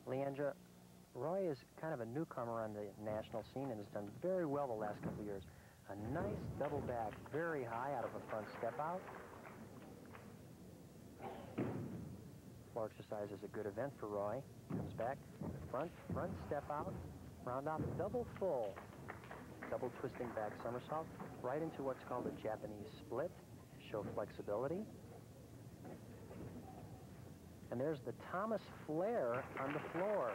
Leandra, Roy is kind of a newcomer on the national scene and has done very well the last couple of years. A nice double back, very high out of a front step out. Floor exercise is a good event for Roy. Comes back, front step out, round off, double full, double twisting back somersault, right into what's called a Japanese split. Show flexibility. And there's the Thomas flare on the floor.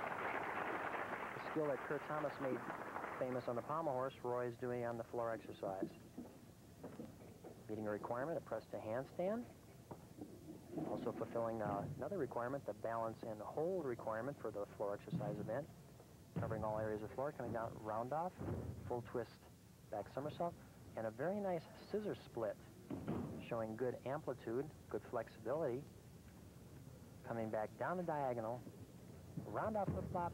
The skill that Kurt Thomas made famous on the pommel horse, Roy is doing on the floor exercise. Meeting a requirement, a press to handstand. Also fulfilling another requirement, the balance and hold requirement for the floor exercise event. Covering all areas of floor, coming down, round off, full twist back somersault, and a very nice scissor split, showing good amplitude, good flexibility. Coming back down the diagonal, round off flip-flop,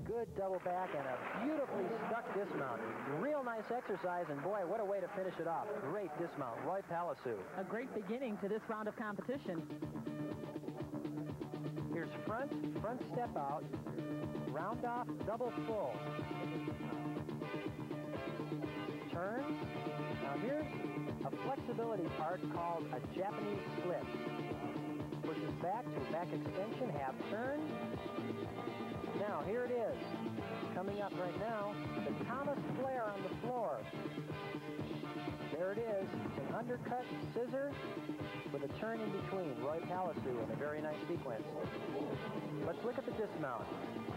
good double back, and a beautifully stuck dismount. Real nice exercise, and boy, what a way to finish it off. Great dismount, Roy Palassou. A great beginning to this round of competition. Here's front step out, round off, double full. Turn. Now here's a flexibility part called a Japanese split. Pushes back to back extension, half turn. Now, here it is. Coming up right now, the Thomas flare on the floor. There it is, an undercut scissor with a turn in between. Roy Palassou in a very nice sequence. Let's look at the dismount.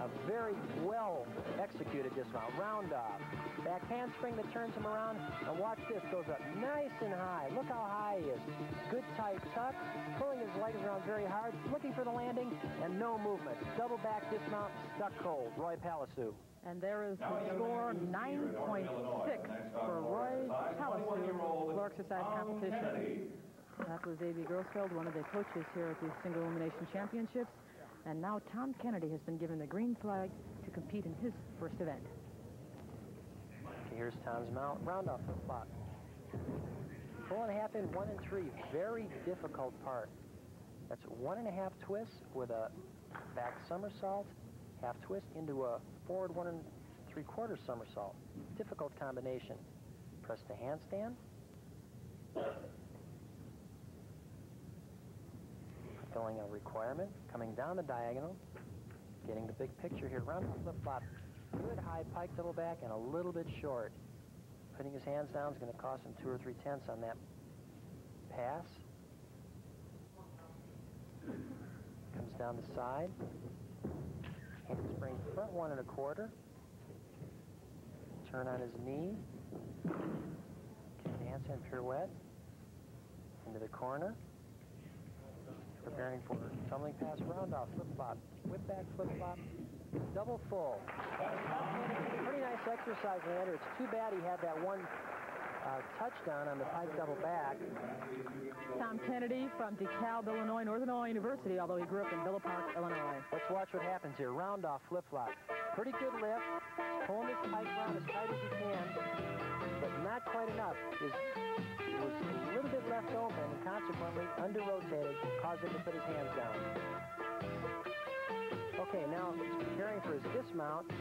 A very well executed dismount. Round off. Back handspring that turns him around. And watch this, goes up nice and high. Look how high he is. Good tight tuck. Pulling his legs around very hard. Looking for the landing and no movement. Double back dismount, stuck cold. Roy Palassou. And there is the score, 9.6 for Roy Palassou, floor exercise competition. That was A.B. Grossfeld, one of the coaches here at the Single Elimination Championships. And now Tom Kennedy has been given the green flag to compete in his first event. Okay, here's Tom's mount. Round off flip-flop. 4.5 in, 1 and 3. Very difficult part. That's 1.5 twists with a back somersault, half twist into a forward 1 3/4 somersault. Difficult combination. Press to handstand. Fulfilling a requirement. Coming down the diagonal. Getting the big picture here. Round off flip-flop. Good high pike double back and a little bit short. Putting his hands down is going to cost him 2 or 3 tenths on that pass. Comes down the side. Handspring front 1 1/4. Turn on his knee. Handstand pirouette. Into the corner. Preparing for tumbling pass, round off, flip-flop. Whip back, flip-flop. Double full. Pretty nice exercise, Leander. It's too bad he had that one touchdown on the pike double back. Tom Kennedy from DeKalb, Illinois, Northern Illinois University, although he grew up in Villa Park, Illinois. Let's watch what happens here. Round off, flip-flop. Pretty good lift. Pulling his pike round as tight as he can, but not quite enough. It was a little bit left open and consequently under-rotated, caused him to put his hands down. Okay, now he's preparing for his dismount.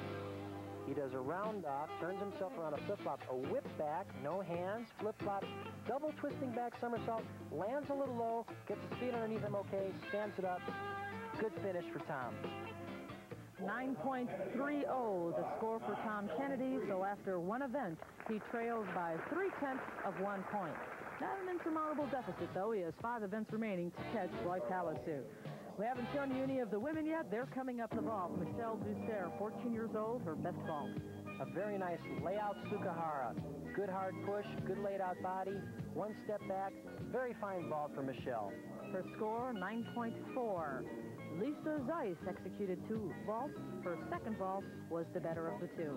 He does a round off, turns himself around a flip-flop, a whip back, no hands, flip-flop, double twisting back somersault, lands a little low, gets his feet underneath him okay, stands it up. Good finish for Tom. 9.30, the score for Tom Kennedy. So after one event, he trails by 3/10 of 1 point. Not an insurmountable deficit, though. He has 5 events remaining to catch Roy Palassou. We haven't shown you any of the women yet. They're coming up the vault. Michelle Dusserre, 14 years old, her best vault. A very nice layout Sukahara. Good hard push, good laid out body, 1 step back. Very fine vault for Michelle. Her score, 9.4. Lisa Zeis executed 2 vaults. Her second vault was the better of the 2.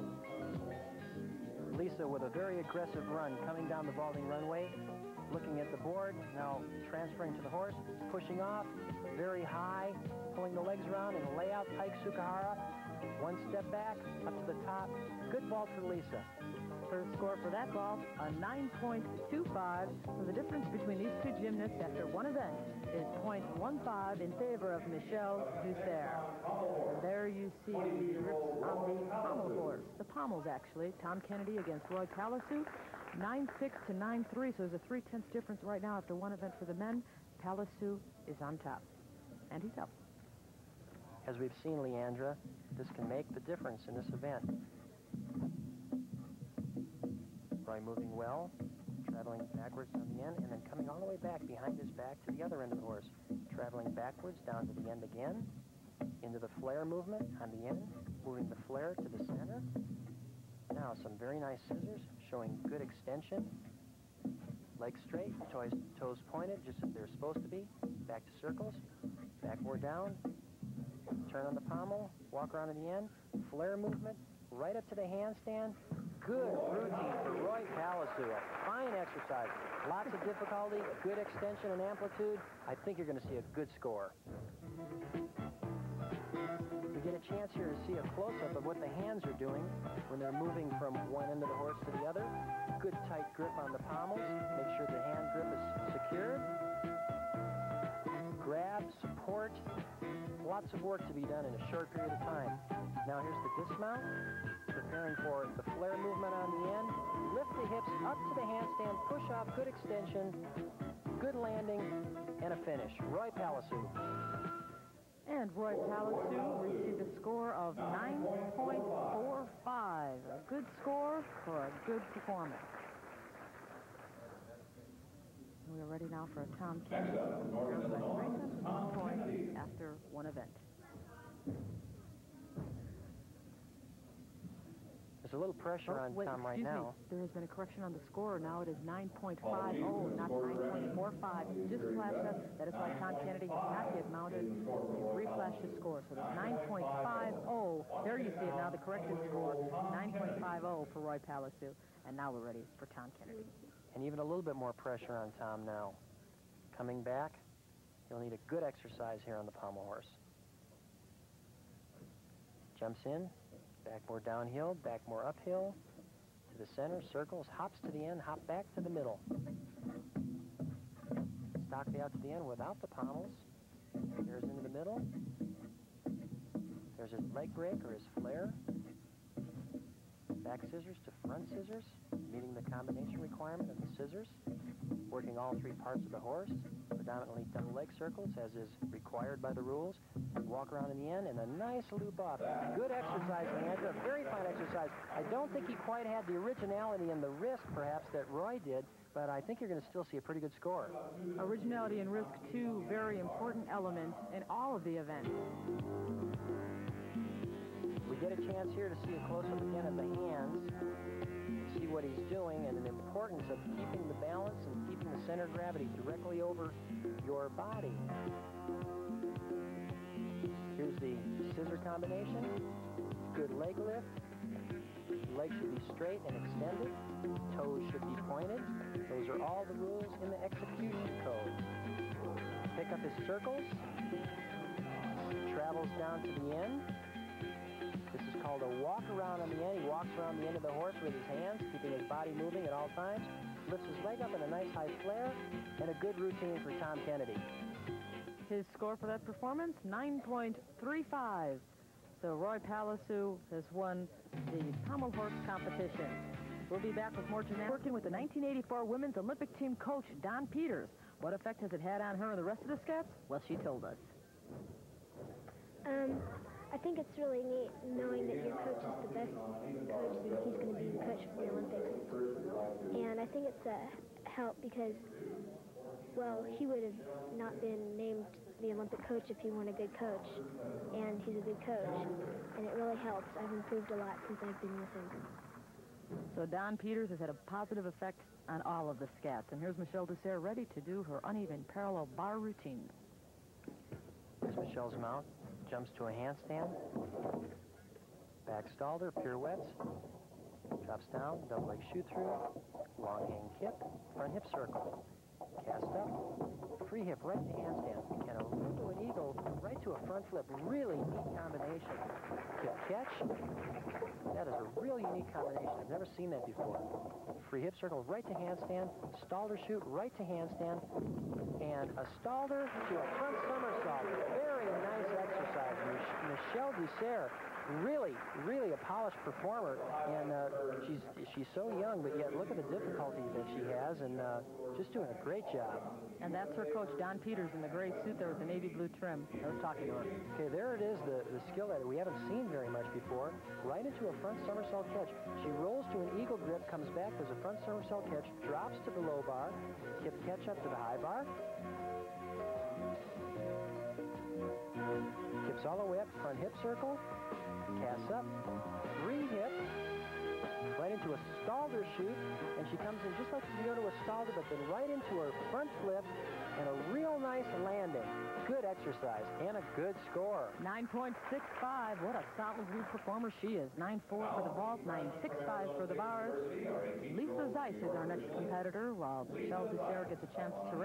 Lisa with a very aggressive run coming down the vaulting runway, looking at the board, now transferring to the horse, pushing off, very high, pulling the legs around in a layout pike Sukahara. One step back, up to the top. Good vault for Lisa. Her score for that vault, a 9.25. So the difference between these two gymnasts after one event is 0.15 in favor of Michelle Dusserre. And there you see the grips on the pommel horse. The pommels, actually. Tom Kennedy against Roy Palassou. 9-6 to 9-3, so there's a 3/10 difference right now after one event for the men. Palassou is on top, and he's up. As we've seen, Leandra, this can make the difference in this event. Roy moving well, traveling backwards on the end, and then coming all the way back behind his back to the other end of the horse. Traveling backwards down to the end again, into the flare movement on the end, moving the flare to the center. Now some very nice scissors, showing good extension. Legs straight, toes pointed, just as they're supposed to be. Back to circles, back more down. Turn on the pommel, walk around to the end. Flare movement, right up to the handstand. Good routine for Roy Palassou. A fine exercise. Lots of difficulty, good extension and amplitude. I think you're going to see a good score. We get a chance here to see a close-up of what the hands are doing when they're moving from one end of the horse to the other. Good tight grip on the pommels. Make sure the hand grip is secured. Grab, support. Lots of work to be done in a short period of time. Now here's the dismount. Preparing for the flare movement on the end. Lift the hips up to the handstand. Push off. Good extension. Good landing. And a finish. Roy Palassou. And Roy Palassou received a score of 9.45. A good score for a good performance. We are ready now for a Tom Kennedy. Point after one event. There's a little pressure on Tom right now. There has been a correction on the score. Now it is 9.50, not 9.45. Just flashed up. That is why Tom Kennedy has not yet mounted. They've reflashed his score. So it's 9.50. There you see it now, the corrected score. 9.50 for Roy Palassou. And now we're ready for Tom Kennedy. And even a little bit more pressure on Tom now. Coming back, he'll need a good exercise here on the pommel horse. Jumps in, back more downhill, back more uphill, to the center, circles, hops to the end, hop back to the middle. Stockly out to the end without the pommels. There's into the middle. There's his leg break or his flare. Back scissors to front scissors, meeting the combination requirement of the scissors. Working all three parts of the horse, predominantly double leg circles, as is required by the rules. Walk around in the end, and a nice loop off. Good exercise, Leandra. Very fine exercise. I don't think he quite had the originality and the risk, perhaps, that Roy did, but I think you're going to still see a pretty good score. Originality and risk, two very important elements in all of the events. We get a chance here to see a close-up again of the hands, see what he's doing, and the importance of keeping the balance and keeping the center of gravity directly over your body. Here's the scissor combination. Good leg lift. Legs should be straight and extended. Toes should be pointed. Those are all the rules in the execution code. Pick up his circles. Travels down to the end. This is called a walk around on the end. He walks around the end of the horse with his hands, keeping his body moving at all times. Lifts his leg up in a nice high flare, and a good routine for Tom Kennedy. His score for that performance, 9.35. So Roy Palassou has won the pommel horse competition. We'll be back with more gymnastics. Working with the 1984 Women's Olympic Team coach, Don Peters. What effect has it had on her and the rest of the scats? Well, she told us. I think it's really neat knowing that your coach is the best coach and he's going to be the coach for the Olympics. And I think it's a help because, well, he would have not been named the Olympic coach if he weren't a good coach. And he's a good coach. And it really helps. I've improved a lot since I've been with him. So Don Peters has had a positive effect on all of the scats. And here's Michelle Dusserre ready to do her uneven parallel bar routine. Here's Michelle's mount. Jumps to a handstand. Back stalder, pirouettes. Drops down, double leg shoot through. Long hang kip, front hip circle. Cast up, free hip right to handstand. Can a roll to an eagle right to a front flip. Really neat combination. Hip catch. That is a real unique combination. I've never seen that before. Free hip circle right to handstand, stalder shoot right to handstand, and a stalder to a front somersault. Very nice exercise. Michelle Dusserre, really a polished performer, and she's so young, but yet look at the difficulty that she has, and just doing a great job. And that's her coach, Don Peters, in the gray suit there with the navy blue trim. I was talking to her. Okay, there it is, the skill that we haven't seen very much before. Right into a front somersault catch. She rolls to an eagle grip, comes back, does a front somersault catch, drops to the low bar, hip catch up to the high bar. Kips all the way up, front hip circle, casts up, free hip, right into a stalder shoot, and she comes in just like you go to a stalder, but then right into her front flip, and a real nice landing. Good exercise, and a good score. 9.65. What a solid lead performer she is. 9.4 for the vault, 9.65 for the bars. Lisa Zeis is our next competitor, while Michelle Dusserre gets a chance to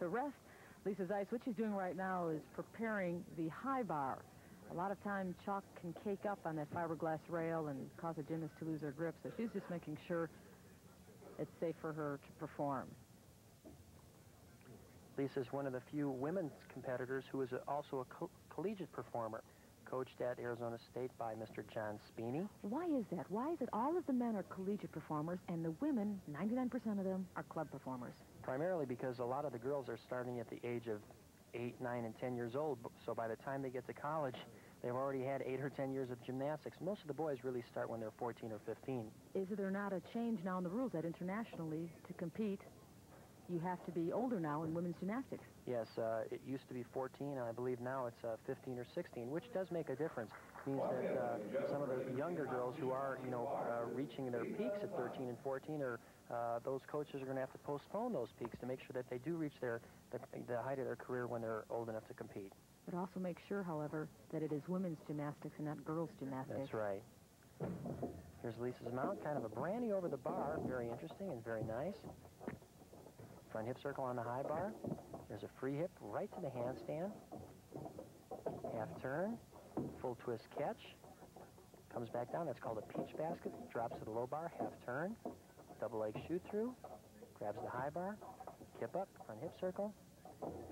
rest. Lisa Zeis, what she's doing right now is preparing the high bar. A lot of time chalk can cake up on that fiberglass rail and cause a gymnast to lose her grip, so she's just making sure it's safe for her to perform. Lisa's one of the few women's competitors who is also a collegiate performer, coached at Arizona State by Mr. John Speeney. Why is that? Why is it all of the men are collegiate performers and the women, 99% of them, are club performers? Primarily because a lot of the girls are starting at the age of 8, 9, and 10 years old, so by the time they get to college, they've already had 8 or 10 years of gymnastics. Most of the boys really start when they're 14 or 15. Is there not a change now in the rules that internationally, to compete, you have to be older now in women's gymnastics? Yes, it used to be 14, and I believe now it's 15 or 16, which does make a difference. It means that some of the younger girls who are, reaching their peaks at 13 and 14, or those coaches are going to have to postpone those peaks to make sure that they do reach the height of their career when they're old enough to compete. But also make sure, however, that it is women's gymnastics and not girls' gymnastics. That's right. Here's Lisa's mount, kind of a brandy over the bar. Very interesting and very nice. Front hip circle on the high bar. There's a free hip right to the handstand. Half turn, full twist catch. Comes back down. That's called a peach basket. Drops to the low bar, half turn. Double leg shoot through. Grabs the high bar. Kip up, front hip circle.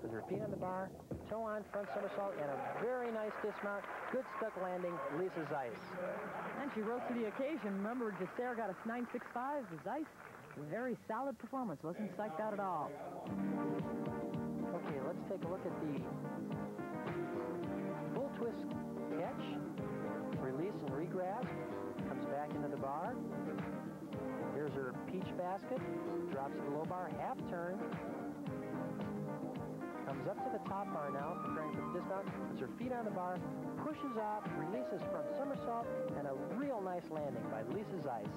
Puts her feet on the bar. Toe on, front somersault, and a very nice dismount. Good stuck landing, Lisa Zeis. And she rose to the occasion. Remember, Dusserre got a 9.65. Zeis, very solid performance. Wasn't psyched out at all. Okay, let's take a look at the full twist catch. Release and regrab. Comes back into the bar. Here's her peach basket. Drops to the low bar, half turn. Comes up to the top bar now, preparing for the dismount. Puts her feet on the bar, pushes off, releases front somersault, and a real nice landing by Lisa Zeis.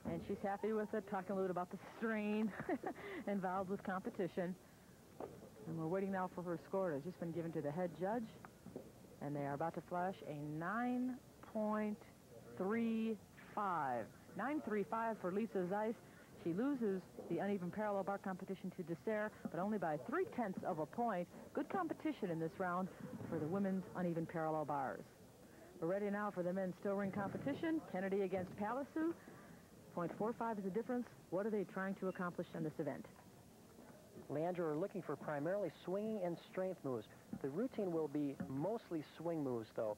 And she's happy with it, talking a little about the strain involved with competition. And we're waiting now for her score. It has just been given to the head judge, and they are about to flash a 9.35. 9.35 for Lisa Zeis. She loses the uneven parallel bar competition to Dusserre, but only by 0.3 of a point. Good competition in this round for the women's uneven parallel bars. We're ready now for the men's still ring competition. Kennedy against Palassou. 0.45 is the difference. What are they trying to accomplish in this event? Leandra, we're looking for primarily swinging and strength moves. The routine will be mostly swing moves, though.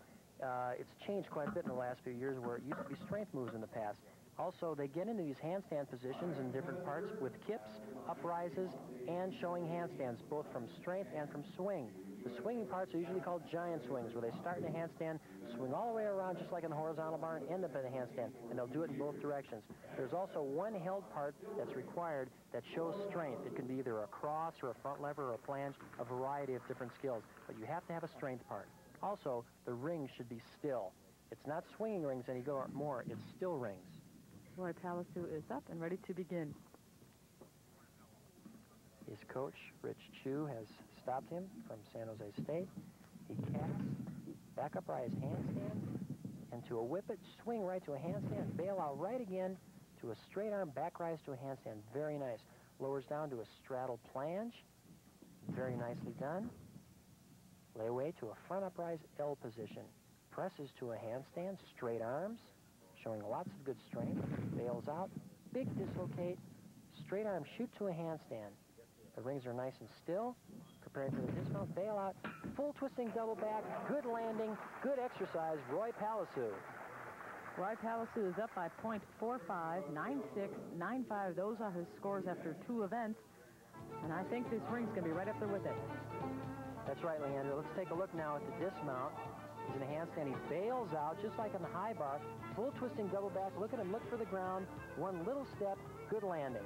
It's changed quite a bit in the last few years, where it used to be strength moves in the past. Also, they get into these handstand positions in different parts with kips, uprises, and showing handstands, both from strength and from swing. The swinging parts are usually called giant swings, where they start in a handstand, swing all the way around just like in the horizontal bar, and end up in a handstand, and they'll do it in both directions. There's also one held part that's required that shows strength. It can be either a cross or a front lever or a flange, a variety of different skills, but you have to have a strength part. Also, the rings should be still. It's not swinging rings anymore, it's still rings. Roy Palassou is up and ready to begin. His coach, Rich Chu, has stopped him from San Jose State. He casts, back up rise handstand, and to a whip it, swing right to a handstand, bail out right again to a straight arm back rise to a handstand. Very nice. Lowers down to a straddle planche. Very nicely done. Lay away to a front uprise L position. Presses to a handstand, straight arms, showing lots of good strength. Bails out, big dislocate, straight arm shoot to a handstand. The rings are nice and still. Preparing for the dismount, bail out, full twisting double back, good landing, good exercise, Roy Palassou. Roy Palassou is up by .45, 9.6, 9.5. Those are his scores after 2 events. And I think this ring's going to be right up there with it. That's right, Leandra. Let's take a look now at the dismount. He's in a handstand. He bails out, just like on the high bar. Full twisting double back. Look at him. Look for the ground. One little step. Good landing.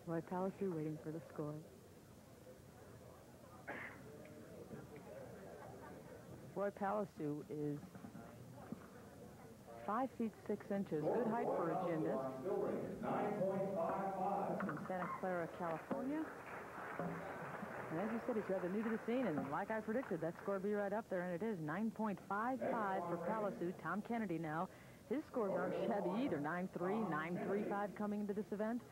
Roy Palassou waiting for the score. Roy Palassou is 5 feet 6 inches. Good height for a gymnast. He's from Santa Clara, California. And as you said, he's rather new to the scene, and like I predicted, that score would be right up there, and it is 9.55 for Palassou. Tom Kennedy now. His scores aren't shabby either, 9.3, 9.35 coming into this event.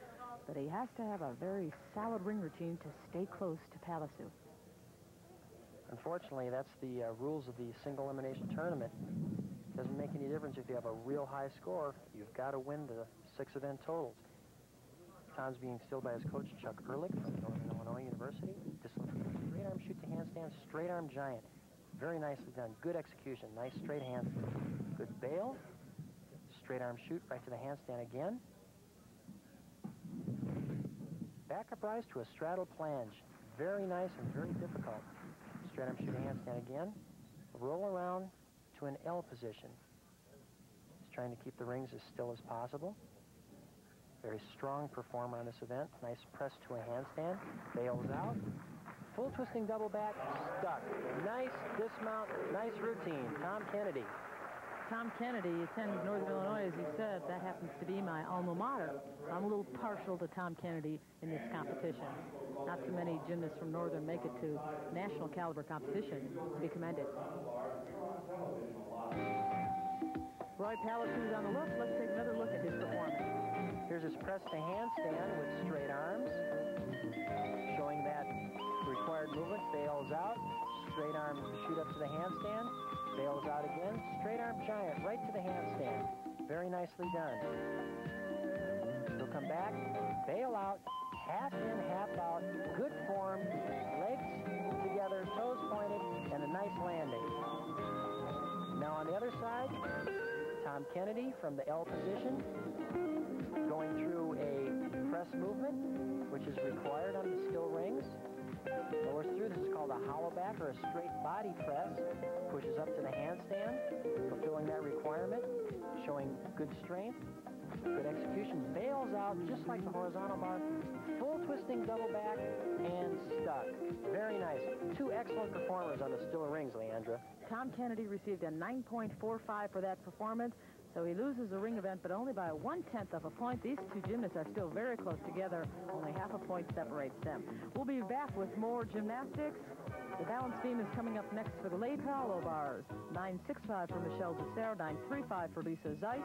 But he has to have a very solid ring routine to stay close to Palassou. Unfortunately, that's the rules of the single elimination tournament. Doesn't make any difference if you have a real high score. You've got to win the 6 event totals. Tom's being stilled by his coach, Chuck Ehrlich from Northern Illinois University. Straight arm shoot to handstand, straight arm giant. Very nicely done. Good execution. Nice straight handstand. Good bail. Straight arm shoot right to the handstand again. Back up rise to a straddle plunge. Very nice and very difficult. Straight arm shoot to handstand again. Roll around to an L position. He's trying to keep the rings as still as possible. Very strong performer on this event. Nice press to a handstand. Bails out. Full twisting double back. Stuck. Nice dismount. Nice routine. Tom Kennedy. Tom Kennedy attends Northern Illinois, as he said. That happens to be my alma mater. I'm a little partial to Tom Kennedy in this competition. Not so many gymnasts from Northern make it to national caliber competition to be commended. Roy Palassou is on the look. Let's take another look at his performance. Here's his press to handstand with straight arms, showing that required movement. Bails out. Straight arm shoot up to the handstand. Bails out again. Straight arm giant right to the handstand. Very nicely done. He'll come back, bail out, half in, half out. Good form, legs together, toes pointed, and a nice landing. Now on the other side, Tom Kennedy from the L position, going through a press movement, which is required on the skill rings. Lowers through. This is called a hollow back or a straight body press. Pushes up to the handstand, fulfilling that requirement, showing good strength, good execution. Bails out just like the horizontal bar. Full twisting double back and stuck. Very nice. 2 excellent performers on the still rings, Leandra. Tom Kennedy received a 9.45 for that performance. So he loses the ring event, but only by 1/10 of a point. These 2 gymnasts are still very close together. Only half a point separates them. We'll be back with more gymnastics. The balance beam is coming up next for the lay parallel bars. 9.65 for Michelle Dusserre, 9.35 for Lisa Zeis.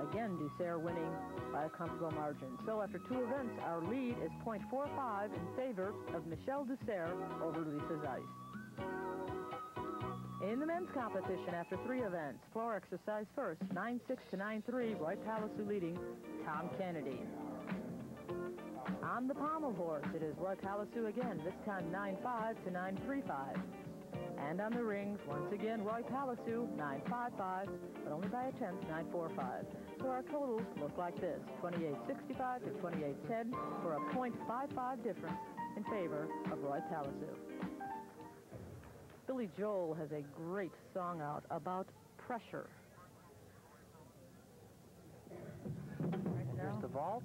Again, Dusserre winning by a comfortable margin. So after 2 events, our lead is .45 in favor of Michelle Dusserre over Lisa Zeis. In the men's competition, after 3 events, floor exercise first, 9.6 to 9.3, Roy Palassou leading Tom Kennedy. On the pommel horse, it is Roy Palassou again, this time 9.5 to 9.35. And on the rings, once again, Roy Palassou, 9.55, but only by a 10th, 9.45. So our totals look like this, 28.65 to 28.10 for a .55 difference in favor of Roy Palassou. Billy Joel has a great song out about pressure. Here's the vault.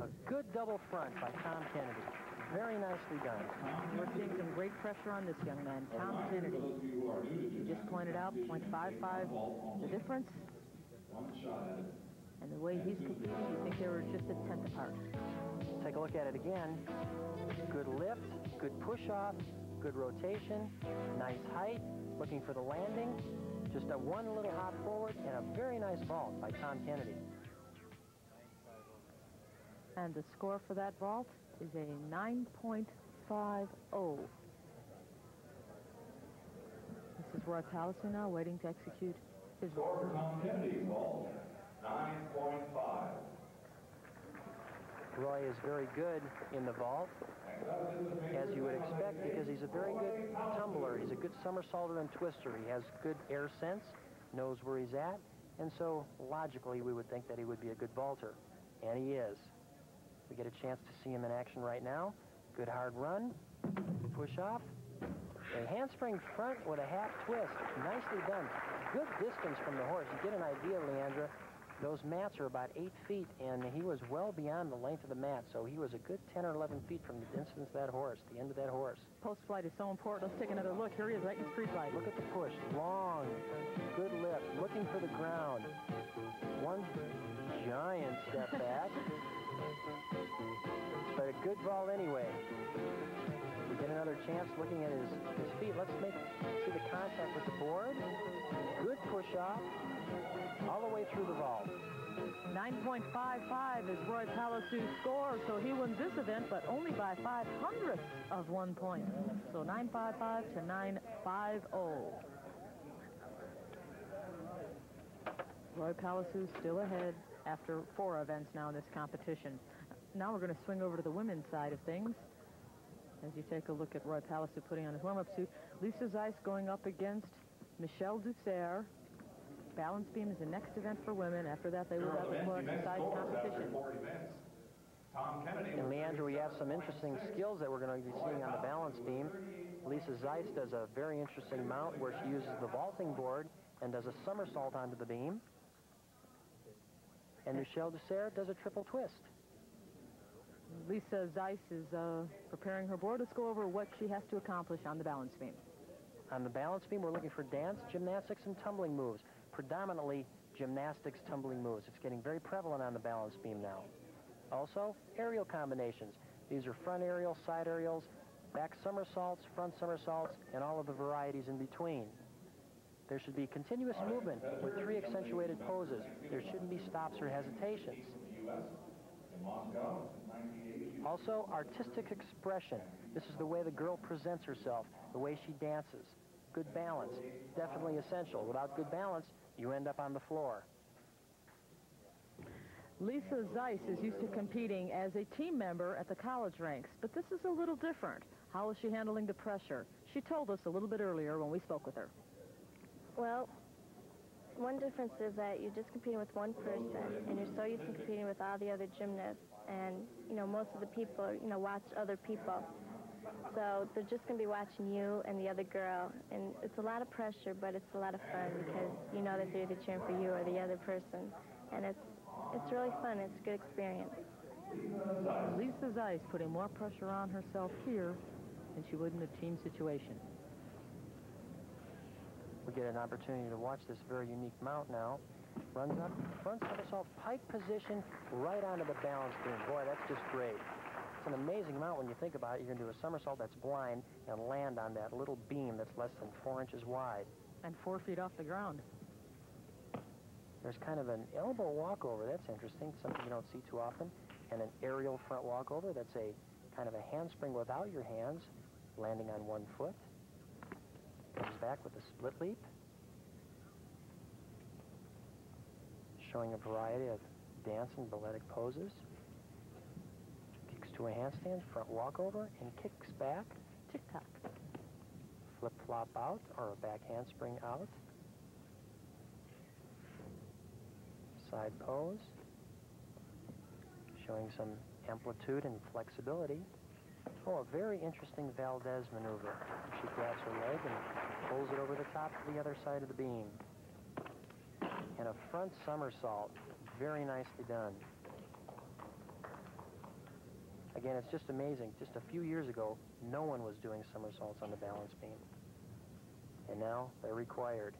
A good double front by Tom Kennedy. Very nicely done. We're seeing some great pressure on this young man, Tom Kennedy. You just pointed out .55, the difference. And the way he's competing, you think they were just a 10th apart. Take a look at it again. Good lift, good push-off, good rotation, nice height, looking for the landing. Just a one little hop forward and a very nice vault by Tom Kennedy. And the score for that vault is a 9.55. 9.50. This is Roy Palassou now waiting to execute his Score for Tom Kennedy, vault, 9.5. Roy is very good in the vault, as you would expect, because he's a very good tumbler. He's a good somersaulter and twister. He has good air sense, knows where he's at, and so logically we would think that he would be a good vaulter. And he is. We get a chance to see him in action right now. Good hard run, push off, a handspring front with a half twist. Nicely done. Good distance from the horse. You get an idea, Leandra. Those mats are about 8 feet, and he was well beyond the length of the mat, so he was a good 10 or 11 feet from the distance of that horse, the end of that horse. Post-flight is so important. Let's take another look. Here he is right in street light. Look at the push. Long, good lift, looking for the ground. One giant step back, but a good ball anyway. We get another chance looking at his feet. Let's see the contact with the board. Good push off. All the way through the vault. 9.55 is Roy Palassou's score, so he wins this event, but only by 0.05 of 1 point. So 9.55 to 9.50. Roy Palassou still ahead after 4 events now in this competition. Now we're going to swing over to the women's side of things. As you take a look at Roy Palassou putting on his warm-up suit, Lisa Zeis going up against Michelle Dusserre. Balance beam is the next event for women. After that, they will have a more exercise competition. And Leandra, we have some interesting skills that we're going to be seeing on the balance beam. Lisa Zeis does a very interesting mount where she uses the vaulting board and does a somersault onto the beam. And Michelle Dusserre does a triple twist. Lisa Zeis is preparing her board. Let's go over what she has to accomplish on the balance beam. On the balance beam, we're looking for dance, gymnastics, and tumbling moves. Predominantly gymnastics, tumbling moves. It's getting very prevalent on the balance beam now. Also, aerial combinations. These are front aerials, side aerials, back somersaults, front somersaults, and all of the varieties in between. There should be continuous movement with 3 accentuated poses. There shouldn't be stops or hesitations. Also, artistic expression. This is the way the girl presents herself, the way she dances. Good balance, definitely essential. Without good balance, you end up on the floor. Lisa Zeis is used to competing as a team member at the college ranks, but this is a little different. How is she handling the pressure? She told us a little bit earlier when we spoke with her. Well, one difference is that you're just competing with one person, and you're so used to competing with all the other gymnasts, and, you know, most of the people, you know, watch other people. So they're just going to be watching you and the other girl, and it's a lot of pressure, but it's a lot of fun because you know that they're either cheering for you or the other person, and it's really fun. It's a good experience. Lisa Zeis putting more pressure on herself here than she would in a team situation. We get an opportunity to watch this very unique mount now. Runs up, front somersault, pike position, right onto the balance beam. Boy, that's just great. It's an amazing mount when you think about it. You're going to do a somersault that's blind and land on that little beam that's less than 4 inches wide. And 4 feet off the ground. There's kind of an elbow walkover. That's interesting, something you don't see too often. And an aerial front walkover. That's a kind of a handspring without your hands, landing on 1 foot. Comes back with a split leap. Showing a variety of dance and balletic poses. Kicks to a handstand, front walkover, and kicks back. Tick-tock. Flip-flop out, or a back handspring out. Side pose. Showing some amplitude and flexibility. Oh, a very interesting Valdez maneuver. She grabs her leg and pulls it over the top to the other side of the beam. And a front somersault. Very nicely done. Again, it's just amazing. Just a few years ago, no one was doing somersaults on the balance beam. And now they're required.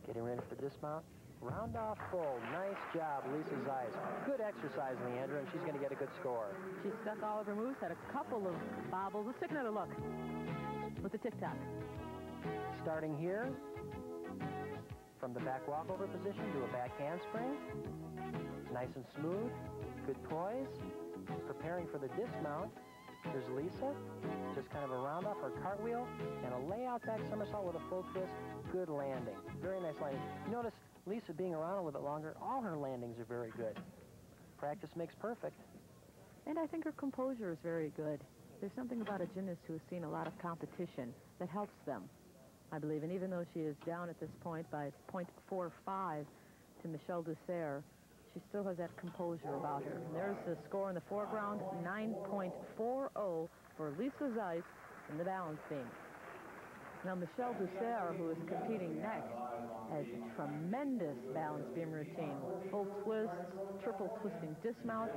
Getting ready for dismount. Round off full. Nice job, Lisa Zeis. Good exercise, Leandra, and she's going to get a good score. She stuck all of her moves, had a couple of bobbles. Let's take another look with the tick-tock. Starting here, from the back walkover position to a back handspring. Nice and smooth. Good poise. Preparing for the dismount, there's Lisa, just kind of a round off her cartwheel, and a layout back somersault with a full twist. Good landing. Very nice landing. You notice Lisa being around a little bit longer, all her landings are very good. Practice makes perfect. And I think her composure is very good. There's something about a gymnast who has seen a lot of competition that helps them, I believe. And even though she is down at this point by 0.45 to Michelle Dusserre, she still has that composure about her. And there's the score in the foreground, 9.40 for Lisa Zeis in the balance beam. Now, Michelle Dusserre, who is competing next, has a tremendous balance beam routine. Full twists, triple twisting dismount.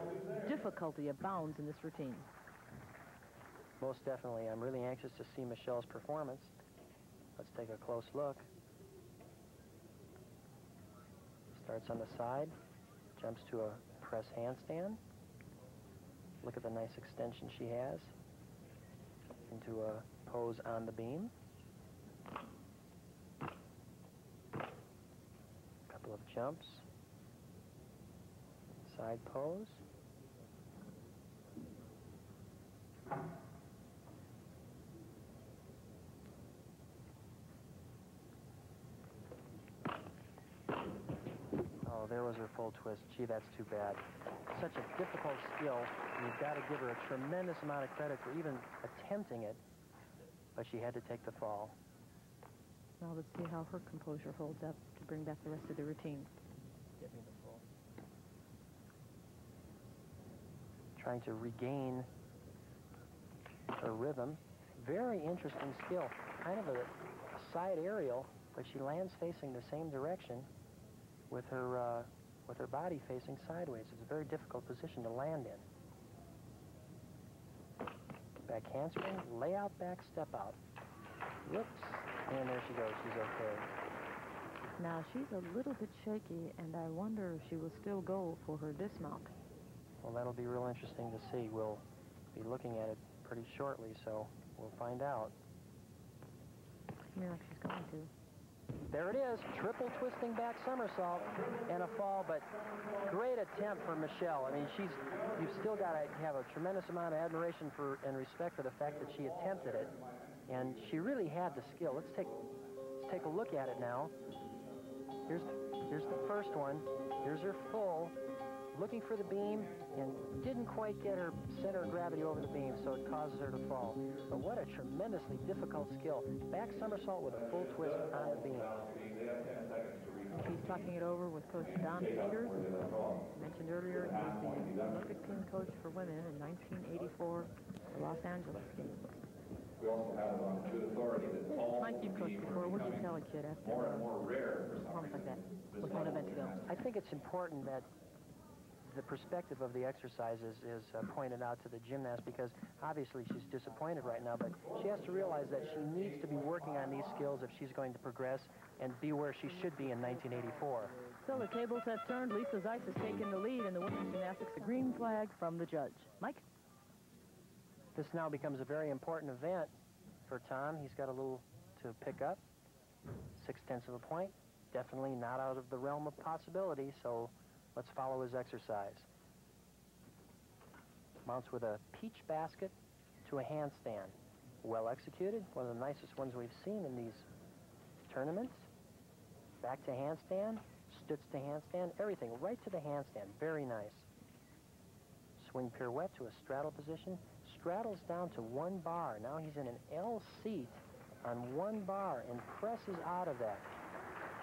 Difficulty abounds in this routine. Most definitely. I'm really anxious to see Michelle's performance. Let's take a close look. Starts on the side, jumps to a press handstand. Look at the nice extension she has into a pose on the beam. Couple of jumps. Side pose. Oh, there was her full twist. Gee, that's too bad. Such a difficult skill. You've got to give her a tremendous amount of credit for even attempting it, but she had to take the fall. Now let's see how her composure holds up to bring back the rest of the routine. Give me the full. Trying to regain her rhythm. Very interesting skill. Kind of a side aerial, but she lands facing the same direction with her body facing sideways. It's a very difficult position to land in. Back handspring, layout, back, step out. Whoops. And there she goes. She's okay. Now, she's a little bit shaky, and I wonder if she will still go for her dismount. Well, that'll be real interesting to see. We'll be looking at it pretty shortly, so we'll find out. Seems like she's going to. There it is. Triple twisting back somersault and a fall, but great attempt for Michelle. I mean, you've still got to have a tremendous amount of admiration for and respect for the fact that she attempted it. And she really had the skill. Let's take a look at it now. Here's the first one. Here's her full. Looking for the beam and didn't quite get her center of gravity over the beam, so it causes her to fall. But what a tremendously difficult skill. Back somersault with a full twist on the beam. She's talking it over with Coach Don Peters. Mentioned earlier, he was the Olympic team coach for women in 1984, the Los Angeles Games. We also have good authority that all My team coach before, what would you tell a kid after more and more rare for performance like that? With one event to go. I think it's important that the perspective of the exercises is pointed out to the gymnast, because obviously she's disappointed right now, but she has to realize that she needs to be working on these skills if she's going to progress and be where she should be in 1984. So the tables have turned. Lisa Zeis has taken the lead in the women's gymnastics. A green flag from the judge. Mike? This now becomes a very important event for Tom. He's got a little to pick up. 0.6 of a point. Definitely not out of the realm of possibility, so let's follow his exercise. Mounts with a peach basket to a handstand. Well executed. One of the nicest ones we've seen in these tournaments. Back to handstand. Stütz to handstand. Everything right to the handstand. Very nice. Swing pirouette to a straddle position. Straddles down to one bar. Now he's in an L seat on one bar and presses out of that.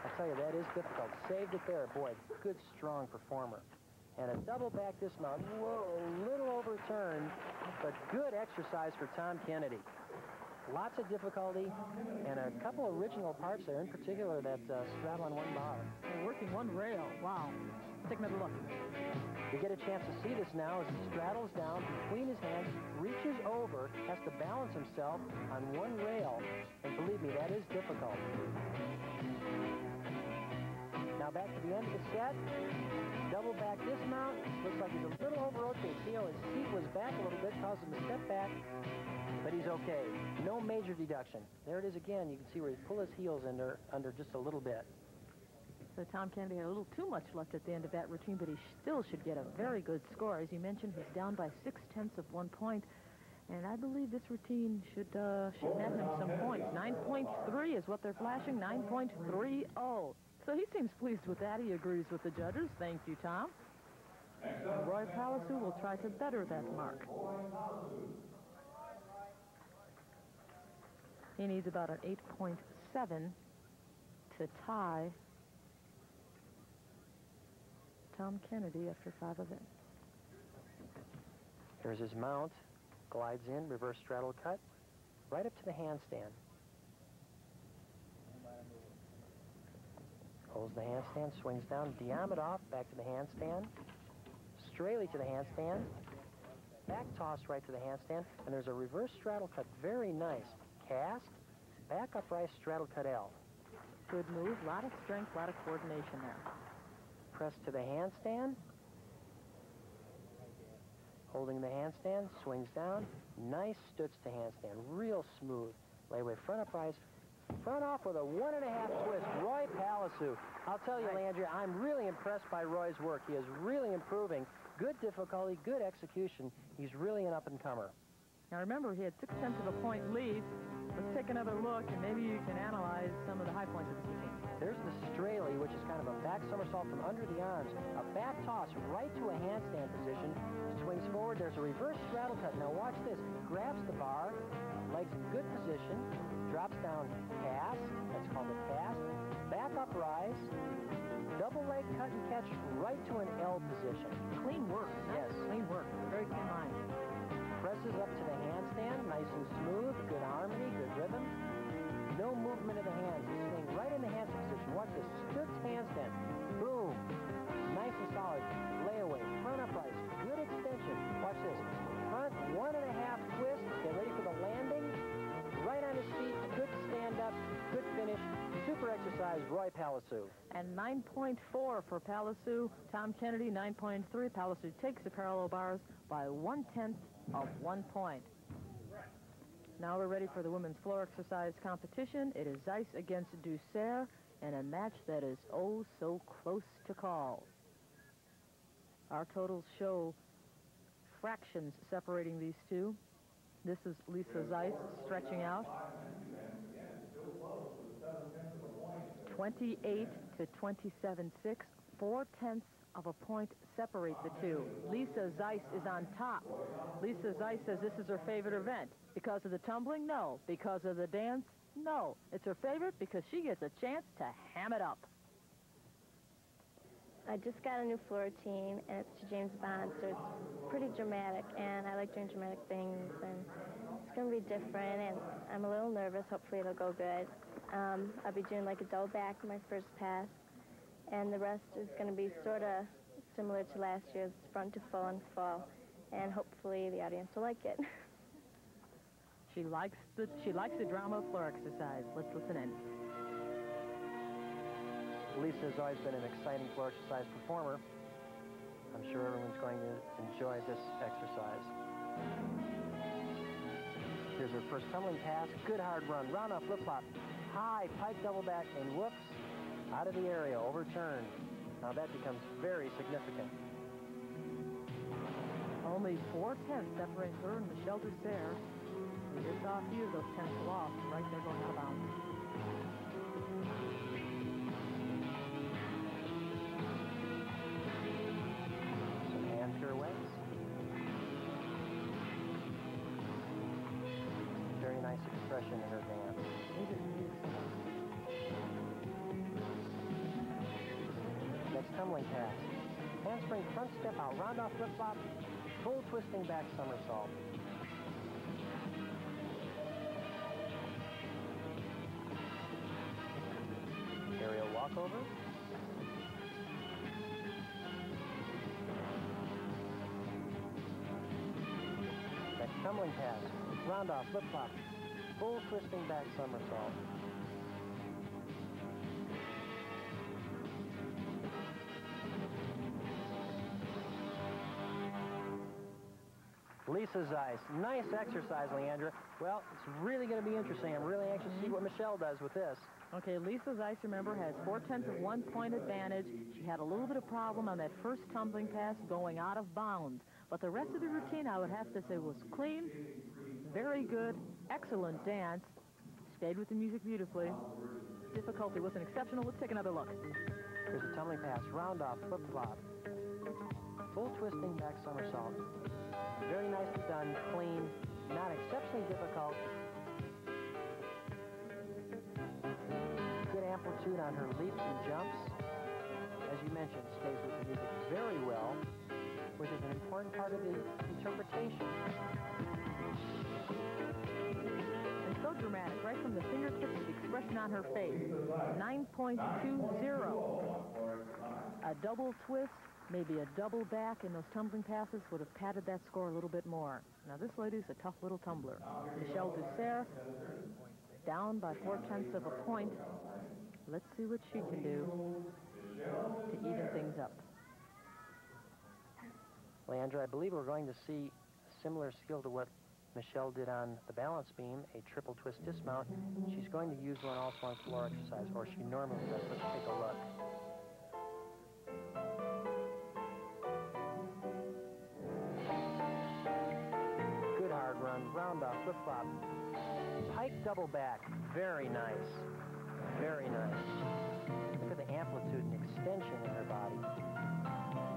I tell you, that is difficult. Saved it there. Boy, good, strong performer. And a double back dismount. Whoa, a little overturned, but good exercise for Tom Kennedy. Lots of difficulty and a couple original parts there, in particular that straddle on one bar. And working one rail. Wow. Take another look. You get a chance to see this now as he straddles down between his hands, reaches over, has to balance himself on one rail. And believe me, that is difficult. Now back to the end of the set. Double back dismount. Looks like he's a little over-rotated. See how his seat was back a little bit, caused him to step back. But he's okay. No major deduction. There it is again. You can see where he pulled his heels under just a little bit. So Tom Kennedy had a little too much left at the end of that routine, but he still should get a very good score. As you mentioned, he's down by 0.6 points. And I believe this routine should net him some points. 9.3 is what they're flashing, 9.30. So he seems pleased with that. He agrees with the judges. Thank you, Tom. And Roy Palassou will try to better that mark. He needs about an 8.7 to tie Tom Kennedy after 5 events. Here's his mount. Glides in, reverse straddle cut, right up to the handstand. Holds the handstand, swings down, Diamondov, back to the handstand. Straley to the handstand. Back toss right to the handstand, and there's a reverse straddle cut, very nice. Cast, back upright, straddle cut L. Good move, a lot of strength, a lot of coordination there. Press to the handstand. Holding the handstand, swings down, nice stutz to handstand, real smooth. Layaway front uprise, front off with a 1.5 twist. Roy Palassou. I'll tell you, Landry, I'm really impressed by Roy's work. He is really improving. Good difficulty, good execution. He's really an up-and-comer. Now remember, he had 0.6 point lead. Let's take another look, and maybe you can analyze some of the high points of this routine. There's the Straley, which is kind of a back somersault from under the arms. A back toss right to a handstand position. Swings forward. There's a reverse straddle cut. Now watch this. Grabs the bar. Legs in good position. Drops down. Cast. That's called a cast. Back up rise. Double leg cut and catch right to an L position. Clean work. Yes. Clean work. Very clean line. Presses up to the handstand. Nice and smooth. Good harmony. Good rhythm. No movement of the hands. You swing right in the handstand position. Watch this. Stutz handstand. Boom. Nice and solid. Layaway. Front upright. Good extension. Watch this. Front 1.5 twist. Get ready for the landing. Right on his feet. Good stand up. Good finish. Super exercise. Roy Palassou. And 9.4 for Palassou. Tom Kennedy, 9.3. Palassou takes the parallel bars by 1/10 of 1 point. Now we're ready for the women's floor exercise competition. It is Zeis against Dusserre in a match that is oh so close to call. Our totals show fractions separating these two. This is Lisa Zeis stretching out. 28 to 27.6. 4/10 of a point separate the two. Lisa Zeis is on top. Lisa Zeis says this is her favorite event. Because of the tumbling? No. Because of the dance? No. It's her favorite because she gets a chance to ham it up. I just got a new floor routine, and it's to James Bond, so it's pretty dramatic, and I like doing dramatic things, and it's going to be different, and I'm a little nervous. Hopefully it'll go good. I'll be doing like a double back in my first pass, and the rest is going to be sort of similar to last year's front to full and full, and hopefully the audience will like it. She likes the drama of floor exercise. Let's listen in. Lisa has always been an exciting floor exercise performer. I'm sure everyone's going to enjoy this exercise. Here's her first tumbling pass. Good hard run. Round off flip-flop. High pike double back and whoops. Out of the area. Overturned. Now that becomes very significant. Only 4/10 separate her and Michelle Dusserre. We just saw a few of those 10s lost right there going out of bounds. Some hand pirouettes. Very nice expression in her dance. Next tumbling pass. Handspring front step out. Round off flip flop. Full twisting back somersault. Aerial walkover. Next tumbling pass. Round off, flip flop. Full twisting back somersault. Lisa Zeis. Nice exercise, Leandra. Well, it's really going to be interesting. I'm really anxious to see what Michelle does with this. Okay, Lisa Zeis, remember, has 4/10 of 1 point advantage. She had a little bit of problem on that first tumbling pass going out of bounds. But the rest of the routine, I would have to say, was clean, very good, excellent dance. Stayed with the music beautifully. Difficulty wasn't exceptional. Let's take another look. Here's a tumbling pass, round off, flip-flop. Full twisting back somersault. Very nicely done, clean, not exceptionally difficult. Good amplitude on her leaps and jumps. As you mentioned, stays with the music very well, which is an important part of the interpretation. And so dramatic, right from the fingertips to the expression on her face. 9.20. A double twist, maybe a double back in those tumbling passes would have padded that score a little bit more. Now this lady's a tough little tumbler. Michelle Dusserre, down by 4/10 of a point. Let's see what she can do to even things up. Leandra, I believe we're going to see a similar skill to what Michelle did on the balance beam, a triple twist dismount. She's going to use one also on floor exercise, or she normally does. Let's take a look. Good hard run, round off, flip-flop. Pike double back, very nice. Very nice. Look at the amplitude and extension in her body.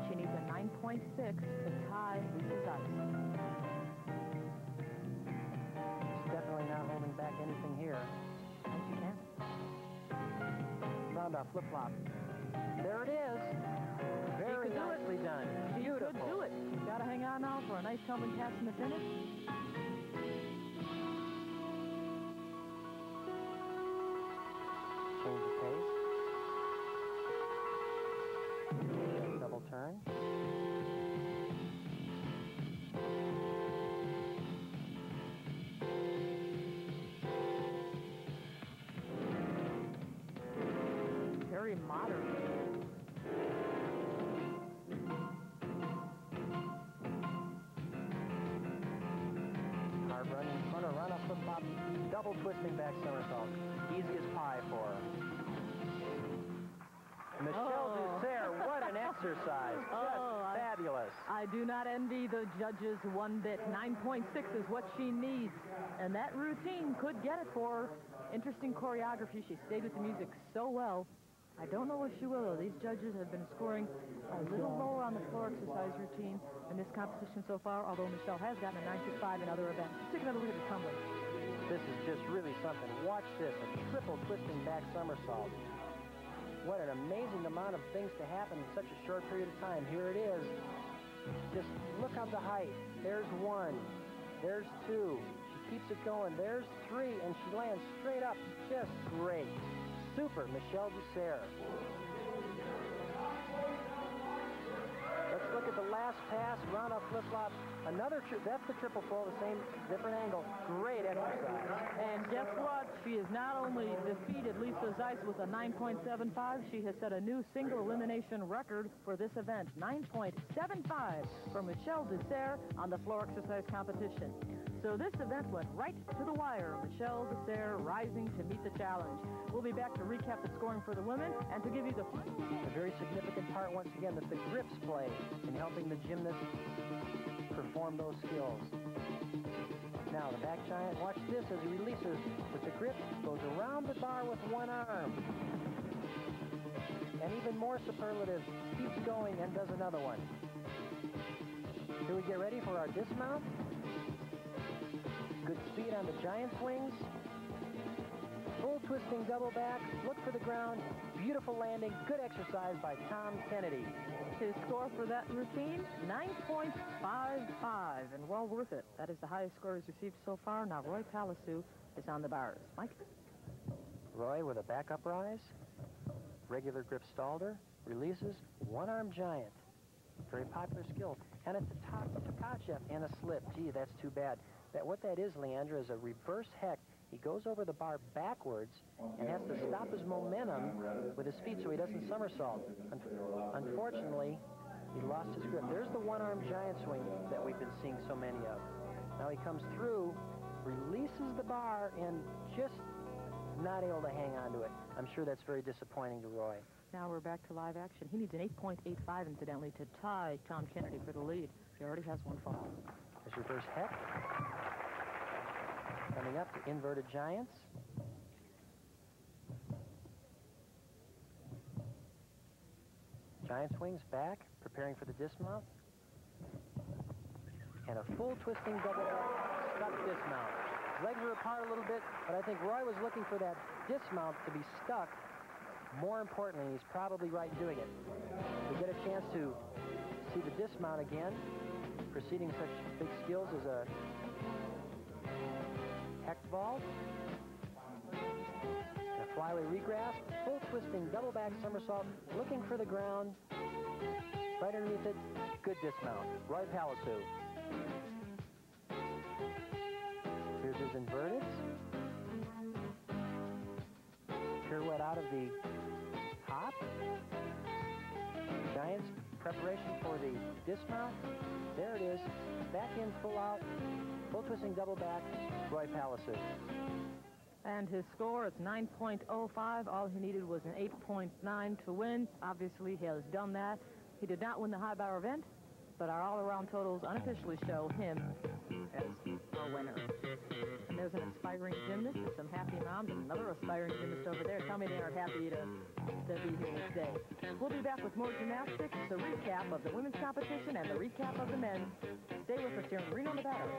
She needs a 9.6 to tie Lisa Zeis. She's definitely not holding back anything here. And she can. Round off, flip-flop. There it is. Very nicely done. Beautiful. She could do it. She's got to hang on now for a nice tumbling pass in the finish. Change the pace. Double turn. Very modern. Hard running, run up, flip flop, double twisting back somersault. Easy as pie for her. Michelle Dusserre, what an exercise. Just fabulous. I do not envy the judges one bit. 9.6 is what she needs. And that routine could get it for her. Interesting choreography. She stayed with the music so well. I don't know if she will, though. These judges have been scoring a little lower on the floor exercise routine in this competition so far, although Michelle has gotten a 9.65 in other events. Let's take another look at the tumbling. This is just really something. Watch this, a triple twisting back somersault. What an amazing amount of things to happen in such a short period of time. Here it is. Just look at the height. There's one. There's two. She keeps it going. There's three, and she lands straight up. Just great. Super, Michelle Dusserre. Let's look at the last pass, round up flip-flop. Another, that's the triple full, the same, different angle. Great exercise. And guess what? She has not only defeated Lisa Zeis with a 9.75, she has set a new single elimination record for this event. 9.75 for Michelle Dusserre on the floor exercise competition. So this event went right to the wire. Michelle Dusserre rising to meet the challenge. We'll be back to recap the scoring for the women and to give you the... A very significant part, once again, that the grips play in helping the gymnast perform those skills. Now, the back giant, watch this as he releases with the grip, goes around the bar with one arm. And even more superlative, keeps going and does another one. Here we get ready for our dismount. Good speed on the giant's wings. Full twisting double back, look for the ground, beautiful landing, good exercise by Tom Kennedy. His score for that routine, 9.55, and well worth it. That is the highest score he's received so far. Now Roy Palassou is on the bars. Mike? Roy with a back up rise, regular grip stalder, releases, one-arm giant. Very popular skill. And at the top, the Takachev and a slip. Gee, that's too bad. What that is, Leandra, is a reverse heck. He goes over the bar backwards and has to stop his momentum with his feet so he doesn't somersault. Unfortunately, he lost his grip. There's the one-arm giant swing that we've been seeing so many of. Now he comes through, releases the bar, and just not able to hang on to it. I'm sure that's very disappointing to Roy. Now we're back to live action. He needs an 8.85, incidentally, to tie Tom Kennedy for the lead. He already has one fall. There's reverse heck. Coming up to inverted giants. Giant swings back, preparing for the dismount. And a full twisting double back, stuck dismount. Legs are apart a little bit, but I think Roy was looking for that dismount to be stuck. More importantly, he's probably right doing it. We get a chance to see the dismount again. Preceding such big skills as a hecht ball. A flyaway regrasp, full twisting double back somersault, looking for the ground. Right underneath it, good dismount. Roy Palassou. Here's his inverted. Pirouette out of the hop. Giants preparation for the dismount. There it is. Back in, full out. Full twisting double back. Roy Palassou. And his score is 9.05. All he needed was an 8.9 to win. Obviously, he has done that. He did not win the high bar event, but our all-around totals unofficially show him as our winner. And there's an aspiring gymnast and some happy moms and another aspiring gymnast over there. Tell me they aren't happy to be here this day. We'll be back with more gymnastics, the recap of the women's competition, and the recap of the men's. Stay with us here in Reno, Nevada.